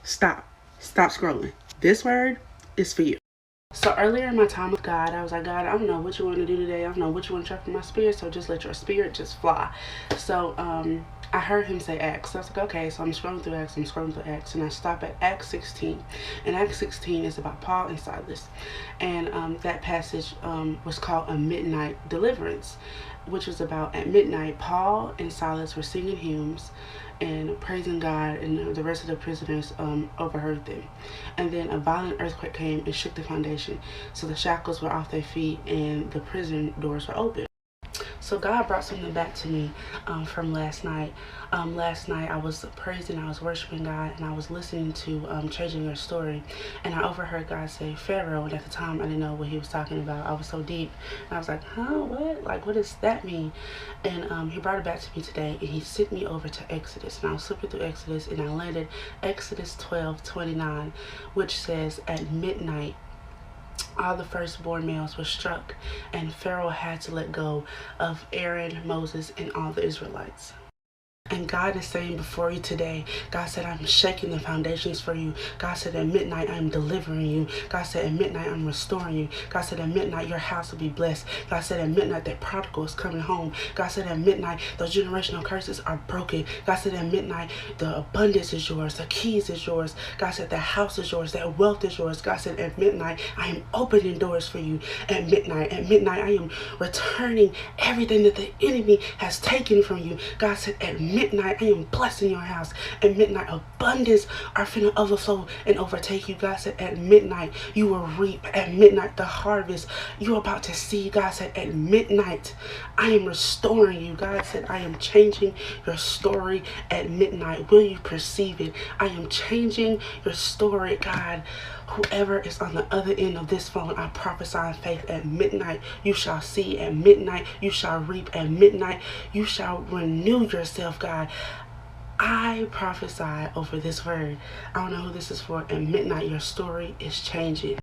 Stop. Stop scrolling. This word is for you. So earlier in my time with God, I was like, God, I don't know what you want to do today. I don't know what you want to try from my spirit. So just let your spirit just fly. So I heard him say Acts. So I was like, okay. So I'm scrolling through Acts. And I stop at Acts 16. And Acts 16 is about Paul and Silas. And that passage was called a midnight deliverance, which was about at midnight, Paul and Silas were singing hymns and praising God, and the rest of the prisoners overheard them. And then a violent earthquake came and shook the foundation. So the shackles were off their feet and the prison doors were open. So God brought something back to me from last night. Last night I was praising, I was worshiping God, and I was listening to Changing Your Story. And I overheard God say Pharaoh, and at the time I didn't know what he was talking about. I was so deep. And I was like, huh, what? Like, what does that mean? And he brought it back to me today, and he sent me over to Exodus. And I was flipping through Exodus, and I landed Exodus 12:29, which says, at midnight, all the firstborn males were struck, and Pharaoh had to let go of Aaron, Moses, and all the Israelites. And God is saying before you today, God said, I'm shaking the foundations for you. God said, at midnight, I'm delivering you. God said, at midnight, I'm restoring you. God said, at midnight, your house will be blessed. God said, at midnight, that prodigal is coming home. God said, at midnight, those generational curses are broken. God said, at midnight, the abundance is yours. The keys is yours. God said, the house is yours. That wealth is yours. God said, at midnight, I am opening doors for you. At midnight, I am returning everything that the enemy has taken from you. God said, at midnight, I am blessing your house. At midnight, abundance are finna overflow and overtake you. God said, at midnight, you will reap. At midnight, the harvest you're about to see. God said, at midnight, I am restoring you. God said, I am changing your story at midnight. Will you perceive it? I am changing your story, God. Whoever is on the other end of this phone, I prophesy in faith, at midnight you shall see, at midnight you shall reap, at midnight you shall renew yourself, God. I prophesy over this word. I don't know who this is for. At midnight your story is changing.